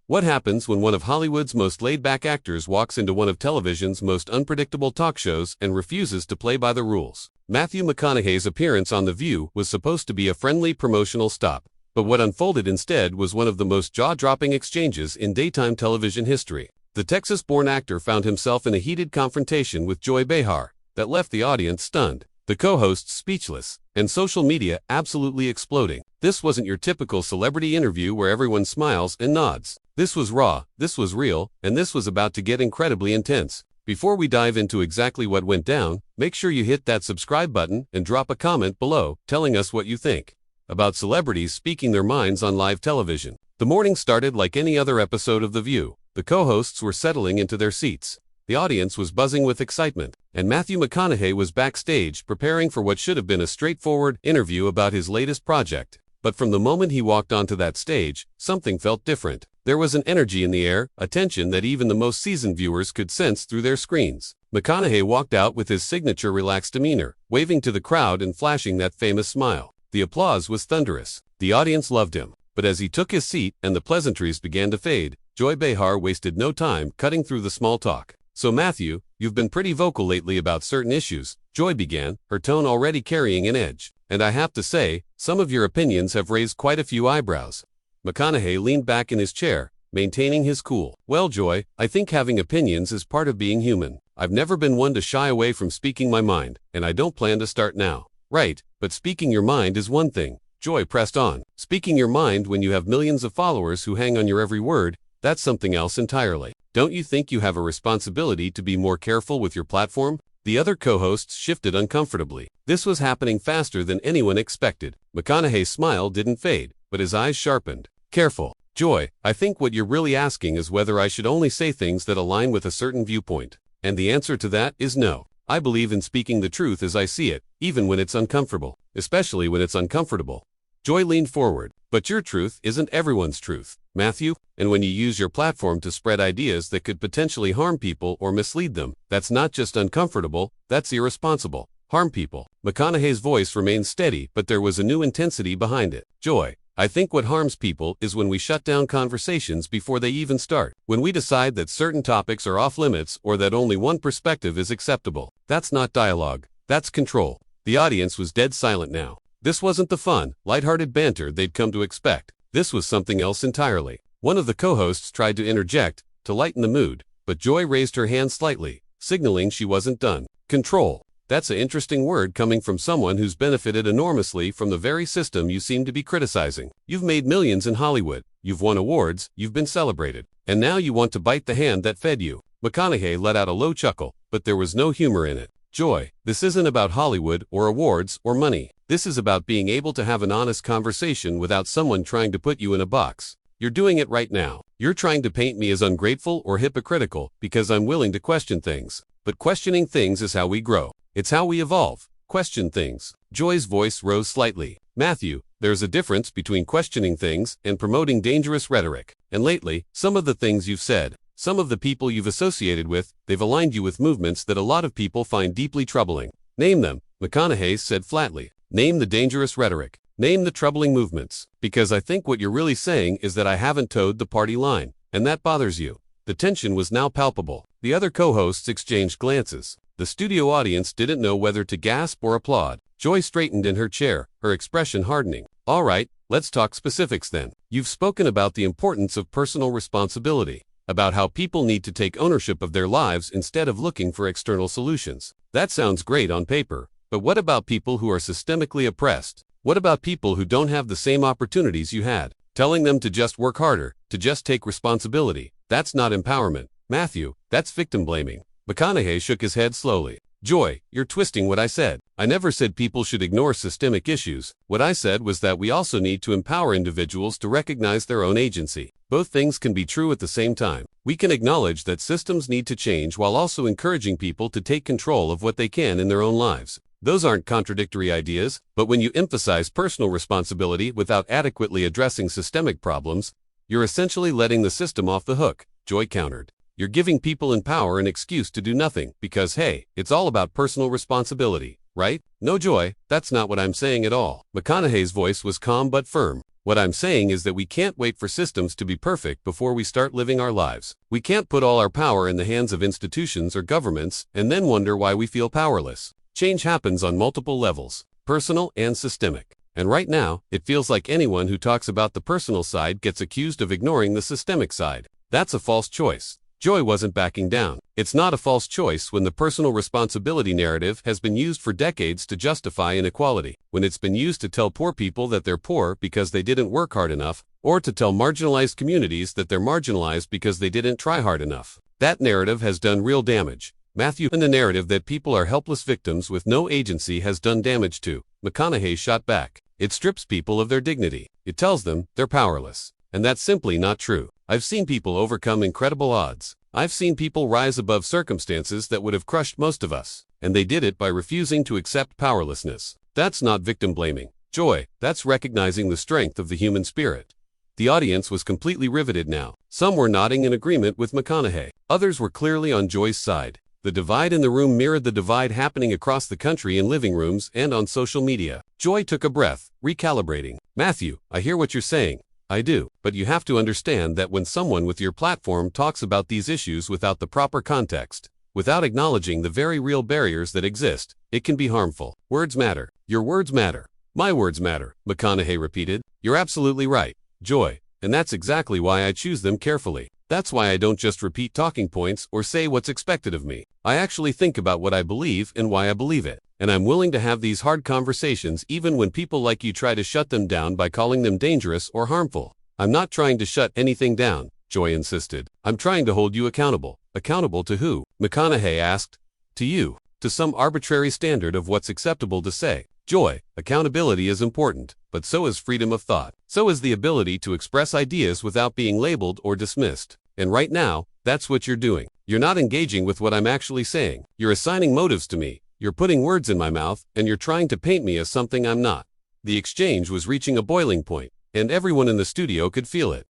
What happens when one of Hollywood's most laid-back actors walks into one of television's most unpredictable talk shows and refuses to play by the rules? Matthew McConaughey's appearance on The View was supposed to be a friendly promotional stop, but what unfolded instead was one of the most jaw-dropping exchanges in daytime television history. The Texas-born actor found himself in a heated confrontation with Joy Behar that left the audience stunned, the co-hosts speechless, and social media absolutely exploding. This wasn't your typical celebrity interview where everyone smiles and nods. This was raw, this was real, and this was about to get incredibly intense. Before we dive into exactly what went down, make sure you hit that subscribe button and drop a comment below telling us what you think about celebrities speaking their minds on live television. The morning started like any other episode of The View. The co-hosts were settling into their seats. The audience was buzzing with excitement, and Matthew McConaughey was backstage preparing for what should have been a straightforward interview about his latest project. But from the moment he walked onto that stage, something felt different. There was an energy in the air, a tension that even the most seasoned viewers could sense through their screens. McConaughey walked out with his signature relaxed demeanor, waving to the crowd and flashing that famous smile. The applause was thunderous. The audience loved him. But as he took his seat and the pleasantries began to fade, Joy Behar wasted no time cutting through the small talk. "So Matthew, you've been pretty vocal lately about certain issues," Joy began, her tone already carrying an edge. "And I have to say, some of your opinions have raised quite a few eyebrows." McConaughey leaned back in his chair, maintaining his cool. "Well, Joy, I think having opinions is part of being human. I've never been one to shy away from speaking my mind, and I don't plan to start now." "Right, but speaking your mind is one thing," Joy pressed on. "Speaking your mind when you have millions of followers who hang on your every word, that's something else entirely. Don't you think you have a responsibility to be more careful with your platform?" The other co-hosts shifted uncomfortably. This was happening faster than anyone expected. McConaughey's smile didn't fade, but his eyes sharpened. "Careful. Joy, I think what you're really asking is whether I should only say things that align with a certain viewpoint. And the answer to that is no. I believe in speaking the truth as I see it, even when it's uncomfortable, especially when it's uncomfortable." Joy leaned forward. "But your truth isn't everyone's truth, Matthew, and when you use your platform to spread ideas that could potentially harm people or mislead them, that's not just uncomfortable, that's irresponsible." "Harm people." McConaughey's voice remained steady, but there was a new intensity behind it. "Joy, I think what harms people is when we shut down conversations before they even start. When we decide that certain topics are off limits or that only one perspective is acceptable. That's not dialogue. That's control." The audience was dead silent now. This wasn't the fun, lighthearted banter they'd come to expect. This was something else entirely. One of the co-hosts tried to interject, to lighten the mood, but Joy raised her hand slightly, signaling she wasn't done. "Control. That's an interesting word coming from someone who's benefited enormously from the very system you seem to be criticizing. You've made millions in Hollywood, you've won awards, you've been celebrated, and now you want to bite the hand that fed you." McConaughey let out a low chuckle, but there was no humor in it. "Joy, this isn't about Hollywood or awards or money. This is about being able to have an honest conversation without someone trying to put you in a box. You're doing it right now. You're trying to paint me as ungrateful or hypocritical because I'm willing to question things. But questioning things is how we grow. It's how we evolve. Question things." Joy's voice rose slightly. "Matthew, there's a difference between questioning things and promoting dangerous rhetoric. And lately, some of the things you've said, some of the people you've associated with, they've aligned you with movements that a lot of people find deeply troubling." "Name them," McConaughey said flatly. "Name the dangerous rhetoric. Name the troubling movements. Because I think what you're really saying is that I haven't towed the party line, and that bothers you." The tension was now palpable. The other co-hosts exchanged glances. The studio audience didn't know whether to gasp or applaud. Joy straightened in her chair, her expression hardening. "All right, let's talk specifics then. You've spoken about the importance of personal responsibility, about how people need to take ownership of their lives instead of looking for external solutions. That sounds great on paper, but what about people who are systemically oppressed? What about people who don't have the same opportunities you had? Telling them to just work harder, to just take responsibility, that's not empowerment. Matthew, that's victim blaming." McConaughey shook his head slowly. "Joy, you're twisting what I said. I never said people should ignore systemic issues. What I said was that we also need to empower individuals to recognize their own agency. Both things can be true at the same time. We can acknowledge that systems need to change while also encouraging people to take control of what they can in their own lives. Those aren't contradictory ideas, but when you emphasize personal responsibility without adequately addressing systemic problems, you're essentially letting the system off the hook," Joy countered. "You're giving people in power an excuse to do nothing because, hey, it's all about personal responsibility, right?" "No, Joy, that's not what I'm saying at all." McConaughey's voice was calm but firm. What I'm saying is that we can't wait for systems to be perfect before we start living our lives. We can't put all our power in the hands of institutions or governments and then wonder why we feel powerless. Change happens on multiple levels, personal and systemic. And right now, it feels like anyone who talks about the personal side gets accused of ignoring the systemic side. That's a false choice. Joy wasn't backing down. It's not a false choice when the personal responsibility narrative has been used for decades to justify inequality, when it's been used to tell poor people that they're poor because they didn't work hard enough, or to tell marginalized communities that they're marginalized because they didn't try hard enough. That narrative has done real damage. Matthew, and the narrative that people are helpless victims with no agency has done damage too. McConaughey shot back. It strips people of their dignity. It tells them they're powerless. And that's simply not true. I've seen people overcome incredible odds. I've seen people rise above circumstances that would have crushed most of us. And they did it by refusing to accept powerlessness. That's not victim blaming. Joy, that's recognizing the strength of the human spirit. The audience was completely riveted now. Some were nodding in agreement with McConaughey. Others were clearly on Joy's side. The divide in the room mirrored the divide happening across the country in living rooms and on social media. Joy took a breath, recalibrating. Matthew, I hear what you're saying. I do, but you have to understand that when someone with your platform talks about these issues without the proper context, without acknowledging the very real barriers that exist, it can be harmful. Words matter. Your words matter. My words matter, McConaughey repeated. You're absolutely right, Joy, and that's exactly why I choose them carefully. That's why I don't just repeat talking points or say what's expected of me. I actually think about what I believe and why I believe it. And I'm willing to have these hard conversations even when people like you try to shut them down by calling them dangerous or harmful. I'm not trying to shut anything down, Joy insisted. I'm trying to hold you accountable. Accountable to who? McConaughey asked. To you. To some arbitrary standard of what's acceptable to say. Joy, accountability is important, but so is freedom of thought. So is the ability to express ideas without being labeled or dismissed. And right now, that's what you're doing. You're not engaging with what I'm actually saying. You're assigning motives to me. You're putting words in my mouth, and you're trying to paint me as something I'm not. The exchange was reaching a boiling point, and everyone in the studio could feel it.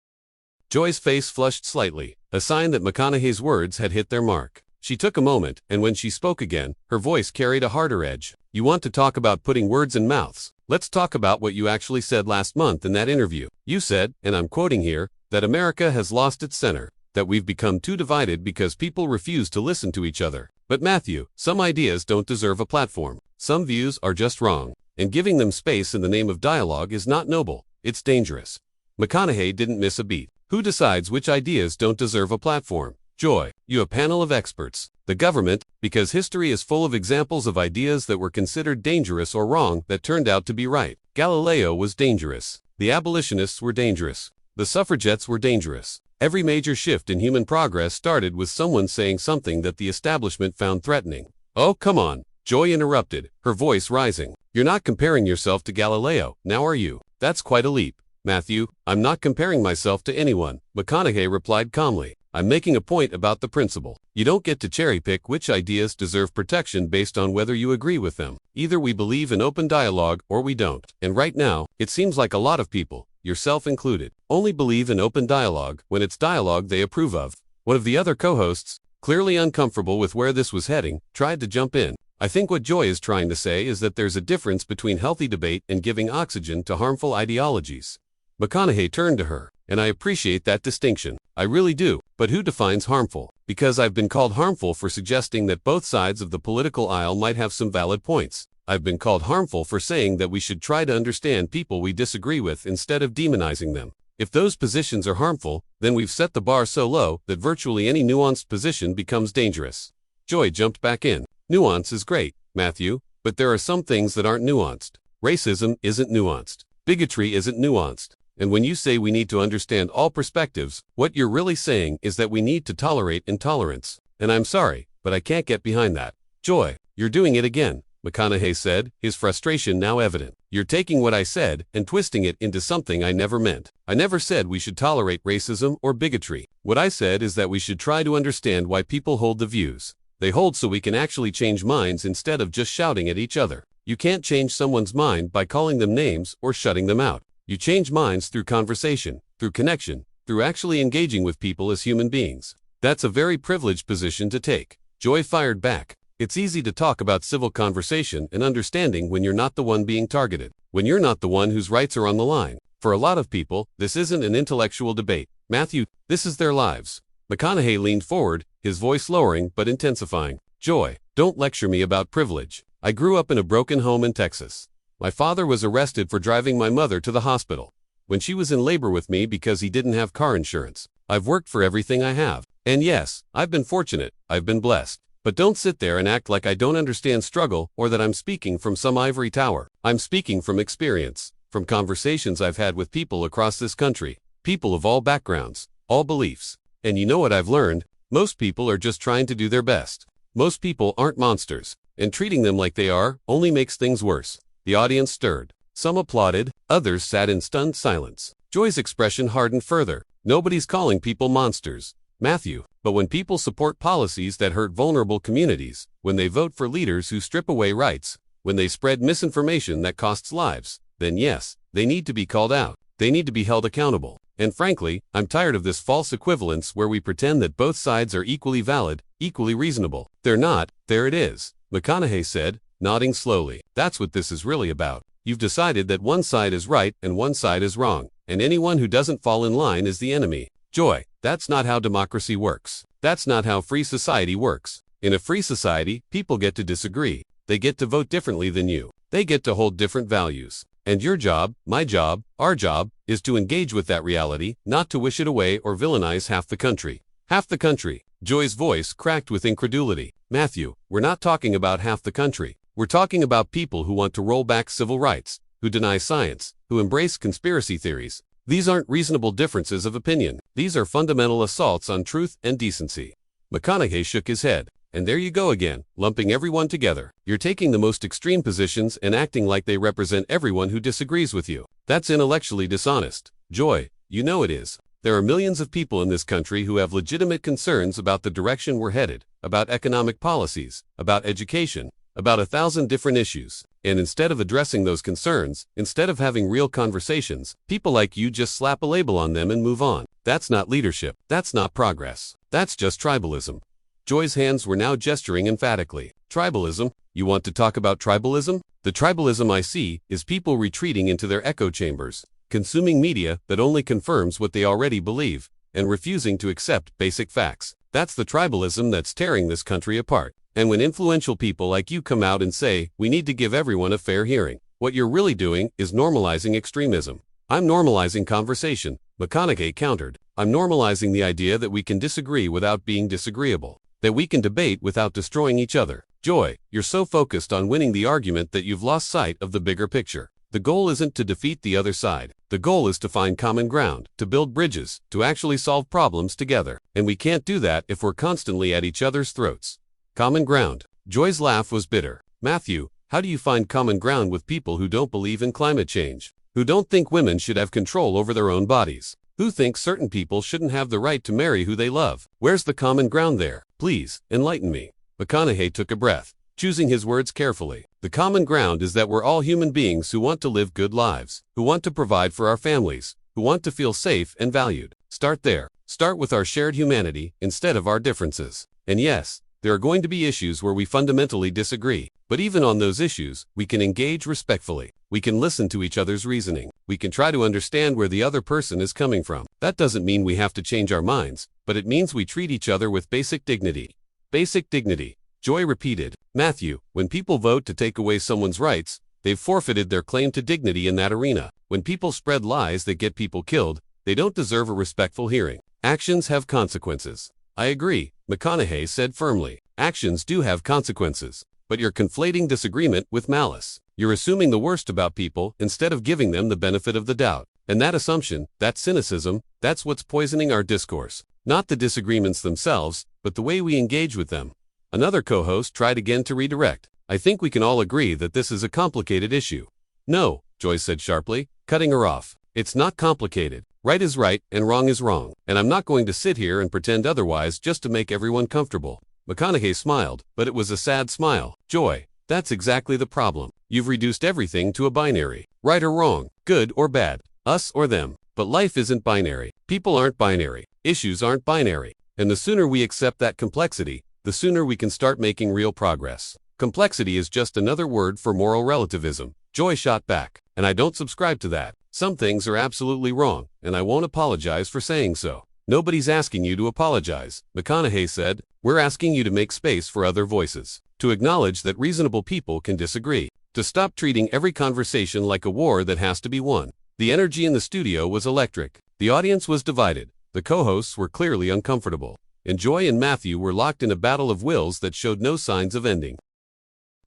Joy's face flushed slightly, a sign that McConaughey's words had hit their mark. She took a moment, and when she spoke again, her voice carried a harder edge. You want to talk about putting words in mouths? Let's talk about what you actually said last month in that interview. You said, and I'm quoting here, that America has lost its center, that we've become too divided because people refuse to listen to each other. But Matthew, some ideas don't deserve a platform. Some views are just wrong, and giving them space in the name of dialogue is not noble. It's dangerous. McConaughey didn't miss a beat. Who decides which ideas don't deserve a platform? Joy, you a panel of experts. The government, because history is full of examples of ideas that were considered dangerous or wrong that turned out to be right. Galileo was dangerous. The abolitionists were dangerous. The suffragettes were dangerous. Every major shift in human progress started with someone saying something that the establishment found threatening. Oh, come on, Joy interrupted, her voice rising. You're not comparing yourself to Galileo, now are you? That's quite a leap. Matthew, I'm not comparing myself to anyone, McConaughey replied calmly. I'm making a point about the principle. You don't get to cherry-pick which ideas deserve protection based on whether you agree with them. Either we believe in open dialogue or we don't. And right now, it seems like a lot of people, yourself included, only believe in open dialogue when it's dialogue they approve of. One of the other co-hosts, clearly uncomfortable with where this was heading, tried to jump in. I think what Joy is trying to say is that there's a difference between healthy debate and giving oxygen to harmful ideologies. McConaughey turned to her, and I appreciate that distinction. I really do, but who defines harmful? Because I've been called harmful for suggesting that both sides of the political aisle might have some valid points. I've been called harmful for saying that we should try to understand people we disagree with instead of demonizing them. If those positions are harmful, then we've set the bar so low that virtually any nuanced position becomes dangerous. Joy jumped back in. Nuance is great, Matthew, but there are some things that aren't nuanced. Racism isn't nuanced. Bigotry isn't nuanced. And when you say we need to understand all perspectives, what you're really saying is that we need to tolerate intolerance. And I'm sorry, but I can't get behind that. Joy, you're doing it again, McConaughey said, his frustration now evident. You're taking what I said and twisting it into something I never meant. I never said we should tolerate racism or bigotry. What I said is that we should try to understand why people hold the views they hold so we can actually change minds instead of just shouting at each other. You can't change someone's mind by calling them names or shutting them out. You change minds through conversation, through connection, through actually engaging with people as human beings. That's a very privileged position to take. Joy fired back. It's easy to talk about civil conversation and understanding when you're not the one being targeted, when you're not the one whose rights are on the line. For a lot of people, this isn't an intellectual debate. Matthew, this is their lives. McConaughey leaned forward, his voice lowering but intensifying. Joy, don't lecture me about privilege. I grew up in a broken home in Texas. My father was arrested for driving my mother to the hospital when she was in labor with me because he didn't have car insurance. I've worked for everything I have. And yes, I've been fortunate, I've been blessed. But don't sit there and act like I don't understand struggle or that I'm speaking from some ivory tower. I'm speaking from experience, from conversations I've had with people across this country, people of all backgrounds, all beliefs. And you know what I've learned? Most people are just trying to do their best. Most people aren't monsters, and treating them like they are only makes things worse. The audience stirred. Some applauded, others sat in stunned silence. Joy's expression hardened further. Nobody's calling people monsters, Matthew. But when people support policies that hurt vulnerable communities, when they vote for leaders who strip away rights, when they spread misinformation that costs lives, then yes, they need to be called out. They need to be held accountable. And frankly, I'm tired of this false equivalence where we pretend that both sides are equally valid, equally reasonable. They're not. There it is, McConaughey said, nodding slowly. That's what this is really about. You've decided that one side is right and one side is wrong, and anyone who doesn't fall in line is the enemy. Joy, that's not how democracy works. That's not how free society works. In a free society, people get to disagree. They get to vote differently than you. They get to hold different values. And your job, my job, our job, is to engage with that reality, not to wish it away or villainize half the country. Half the country. Joy's voice cracked with incredulity. Matthew, we're not talking about half the country. We're talking about people who want to roll back civil rights, who deny science, who embrace conspiracy theories. These aren't reasonable differences of opinion. These are fundamental assaults on truth and decency. McConaughey shook his head. And there you go again, lumping everyone together. You're taking the most extreme positions and acting like they represent everyone who disagrees with you. That's intellectually dishonest. Joy, you know it is. There are millions of people in this country who have legitimate concerns about the direction we're headed, about economic policies, about education, about 1,000 different issues. And instead of addressing those concerns, instead of having real conversations, people like you just slap a label on them and move on. That's not leadership. That's not progress. That's just tribalism. Joy's hands were now gesturing emphatically. Tribalism? You want to talk about tribalism? The tribalism I see is people retreating into their echo chambers, consuming media that only confirms what they already believe, and refusing to accept basic facts. That's the tribalism that's tearing this country apart. And when influential people like you come out and say, we need to give everyone a fair hearing, what you're really doing is normalizing extremism. I'm normalizing conversation, McConaughey countered. I'm normalizing the idea that we can disagree without being disagreeable, that we can debate without destroying each other. Joy, you're so focused on winning the argument that you've lost sight of the bigger picture. The goal isn't to defeat the other side. The goal is to find common ground, to build bridges, to actually solve problems together. And we can't do that if we're constantly at each other's throats. Common ground. Joy's laugh was bitter. Matthew, how do you find common ground with people who don't believe in climate change? Who don't think women should have control over their own bodies? Who think certain people shouldn't have the right to marry who they love? Where's the common ground there? Please, enlighten me. McConaughey took a breath, choosing his words carefully. The common ground is that we're all human beings who want to live good lives, who want to provide for our families, who want to feel safe and valued. Start there. Start with our shared humanity instead of our differences. And yes, there are going to be issues where we fundamentally disagree, but even on those issues, we can engage respectfully. We can listen to each other's reasoning. We can try to understand where the other person is coming from. That doesn't mean we have to change our minds, but it means we treat each other with basic dignity. Basic dignity. Joy repeated. Matthew, when people vote to take away someone's rights, they've forfeited their claim to dignity in that arena. When people spread lies that get people killed, they don't deserve a respectful hearing. Actions have consequences. I agree, McConaughey said firmly. Actions do have consequences, but you're conflating disagreement with malice. You're assuming the worst about people instead of giving them the benefit of the doubt. And that assumption, that cynicism, that's what's poisoning our discourse. Not the disagreements themselves, but the way we engage with them. Another co-host tried again to redirect. I think we can all agree that this is a complicated issue. No, Joy said sharply, cutting her off. It's not complicated. Right is right and wrong is wrong. And I'm not going to sit here and pretend otherwise just to make everyone comfortable. McConaughey smiled, but it was a sad smile. Joy, that's exactly the problem. You've reduced everything to a binary. Right or wrong, good or bad, us or them. But life isn't binary. People aren't binary. Issues aren't binary. And the sooner we accept that complexity, the sooner we can start making real progress. Complexity is just another word for moral relativism. Joy shot back. And I don't subscribe to that. Some things are absolutely wrong, and I won't apologize for saying so. Nobody's asking you to apologize, McConaughey said. We're asking you to make space for other voices, to acknowledge that reasonable people can disagree, to stop treating every conversation like a war that has to be won. The energy in the studio was electric. The audience was divided. The co-hosts were clearly uncomfortable, and Joy and Matthew were locked in a battle of wills that showed no signs of ending.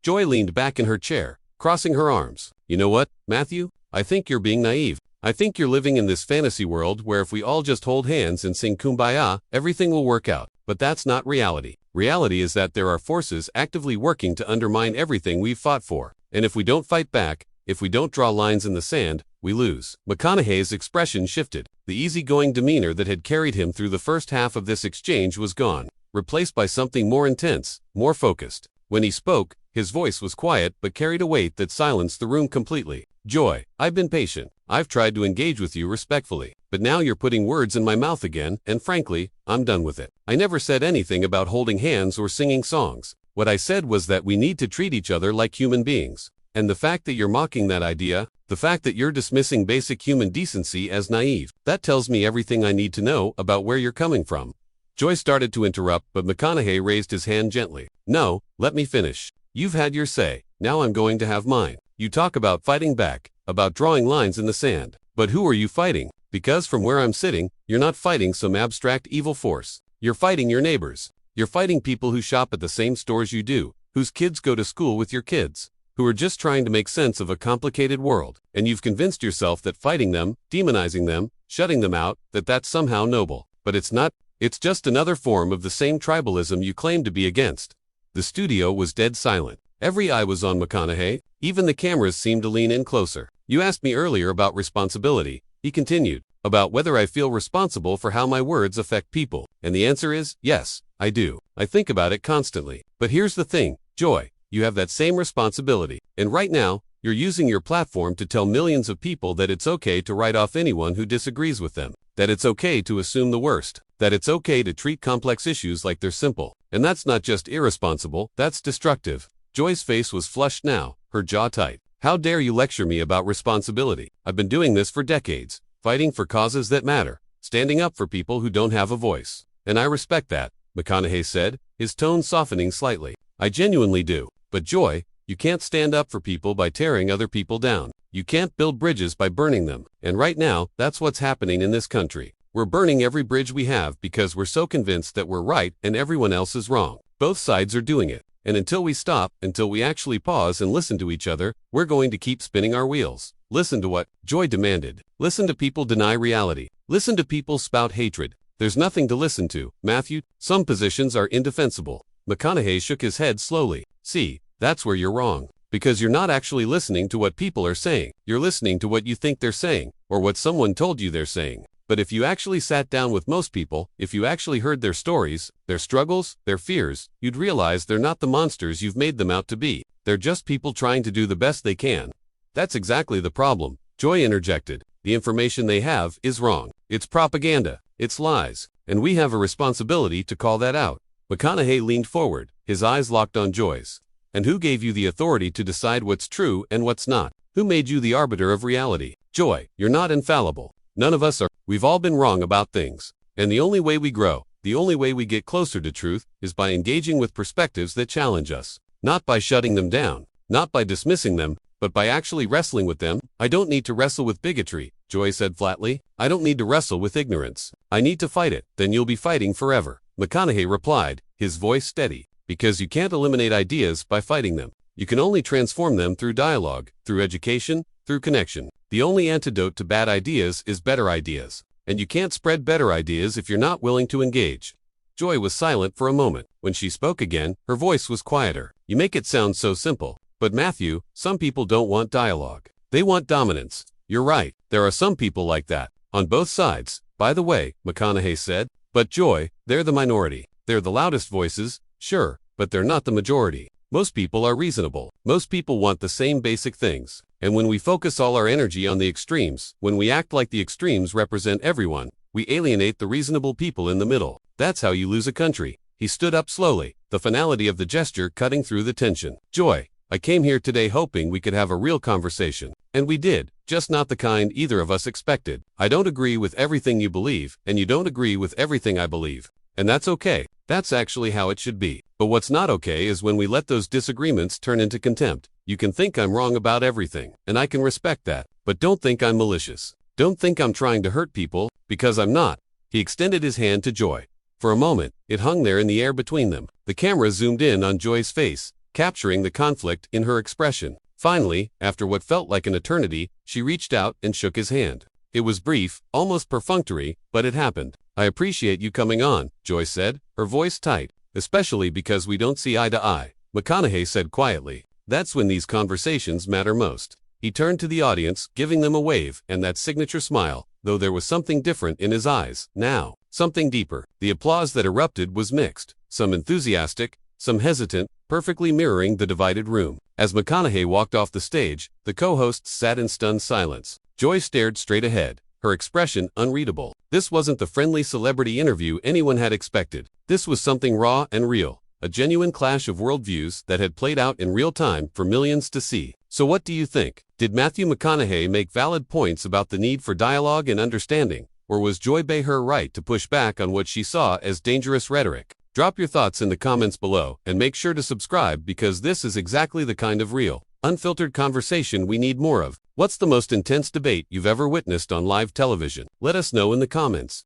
Joy leaned back in her chair, crossing her arms. You know what, Matthew? I think you're being naive. I think you're living in this fantasy world where if we all just hold hands and sing Kumbaya, everything will work out. But that's not reality. Reality is that there are forces actively working to undermine everything we've fought for. And if we don't fight back, if we don't draw lines in the sand, we lose. McConaughey's expression shifted. The easygoing demeanor that had carried him through the first half of this exchange was gone, replaced by something more intense, more focused. When he spoke, his voice was quiet but carried a weight that silenced the room completely. Joy, I've been patient. I've tried to engage with you respectfully. But now you're putting words in my mouth again, and frankly, I'm done with it. I never said anything about holding hands or singing songs. What I said was that we need to treat each other like human beings. And the fact that you're mocking that idea, the fact that you're dismissing basic human decency as naive, that tells me everything I need to know about where you're coming from. Joy started to interrupt, but McConaughey raised his hand gently. No, let me finish. You've had your say. Now I'm going to have mine. You talk about fighting back, about drawing lines in the sand. But who are you fighting? Because from where I'm sitting, you're not fighting some abstract evil force. You're fighting your neighbors. You're fighting people who shop at the same stores you do, whose kids go to school with your kids, who are just trying to make sense of a complicated world. And you've convinced yourself that fighting them, demonizing them, shutting them out, that's somehow noble. But it's not. It's just another form of the same tribalism you claim to be against. The studio was dead silent. Every eye was on McConaughey. Even the cameras seemed to lean in closer. You asked me earlier about responsibility, he continued, about whether I feel responsible for how my words affect people. And the answer is, yes, I do. I think about it constantly. But here's the thing, Joy, you have that same responsibility. And right now, you're using your platform to tell millions of people that it's okay to write off anyone who disagrees with them, that it's okay to assume the worst, that it's okay to treat complex issues like they're simple. And that's not just irresponsible, that's destructive. Joy's face was flushed now, her jaw tight. How dare you lecture me about responsibility? I've been doing this for decades, fighting for causes that matter, standing up for people who don't have a voice. And I respect that, McConaughey said, his tone softening slightly. I genuinely do. But Joy, you can't stand up for people by tearing other people down. You can't build bridges by burning them. And right now, that's what's happening in this country. We're burning every bridge we have because we're so convinced that we're right and everyone else is wrong. Both sides are doing it. And until we stop, until we actually pause and listen to each other, we're going to keep spinning our wheels. Listen to what? Joy demanded. Listen to people deny reality. Listen to people spout hatred. There's nothing to listen to, Matthew. Some positions are indefensible. McConaughey shook his head slowly. See, that's where you're wrong. Because you're not actually listening to what people are saying. You're listening to what you think they're saying, or what someone told you they're saying. But if you actually sat down with most people, if you actually heard their stories, their struggles, their fears, you'd realize they're not the monsters you've made them out to be. They're just people trying to do the best they can. That's exactly the problem, Joy interjected. The information they have is wrong. It's propaganda. It's lies. And we have a responsibility to call that out. McConaughey leaned forward, his eyes locked on Joy's. And who gave you the authority to decide what's true and what's not? Who made you the arbiter of reality? Joy, you're not infallible. None of us are. We've all been wrong about things. And the only way we grow, the only way we get closer to truth, is by engaging with perspectives that challenge us. Not by shutting them down, not by dismissing them, but by actually wrestling with them. I don't need to wrestle with bigotry, Joy said flatly. I don't need to wrestle with ignorance. I need to fight it. Then you'll be fighting forever. McConaughey replied, his voice steady. Because you can't eliminate ideas by fighting them. You can only transform them through dialogue, through education, through connection. The only antidote to bad ideas is better ideas. And you can't spread better ideas if you're not willing to engage. Joy was silent for a moment. When she spoke again, her voice was quieter. You make it sound so simple. But Matthew, some people don't want dialogue. They want dominance. You're right. There are some people like that. On both sides. By the way, McConaughey said. But Joy, they're the minority. They're the loudest voices, sure, but they're not the majority. Most people are reasonable. Most people want the same basic things. And when we focus all our energy on the extremes, when we act like the extremes represent everyone, we alienate the reasonable people in the middle. That's how you lose a country. He stood up slowly, the finality of the gesture cutting through the tension. Joy, I came here today hoping we could have a real conversation. And we did. just not the kind either of us expected. I don't agree with everything you believe, and you don't agree with everything I believe. And that's okay. That's actually how it should be. But what's not okay is when we let those disagreements turn into contempt. You can think I'm wrong about everything, and I can respect that. But don't think I'm malicious. Don't think I'm trying to hurt people, because I'm not. He extended his hand to Joy. For a moment, it hung there in the air between them. The camera zoomed in on Joy's face, capturing the conflict in her expression. Finally, after what felt like an eternity, she reached out and shook his hand. It was brief, almost perfunctory, but it happened. I appreciate you coming on, Joy said, her voice tight. Especially because we don't see eye to eye, McConaughey said quietly. That's when these conversations matter most. He turned to the audience, giving them a wave and that signature smile, though there was something different in his eyes, now. Something deeper. The applause that erupted was mixed, some enthusiastic, some hesitant, perfectly mirroring the divided room. As McConaughey walked off the stage, the co-hosts sat in stunned silence. Joy stared straight ahead, her expression unreadable. This wasn't the friendly celebrity interview anyone had expected. This was something raw and real, a genuine clash of worldviews that had played out in real time for millions to see. So what do you think? Did Matthew McConaughey make valid points about the need for dialogue and understanding? Or was Joy Behar right to push back on what she saw as dangerous rhetoric? Drop your thoughts in the comments below and make sure to subscribe because this is exactly the kind of real, unfiltered conversation we need more of. What's the most intense debate you've ever witnessed on live television? Let us know in the comments.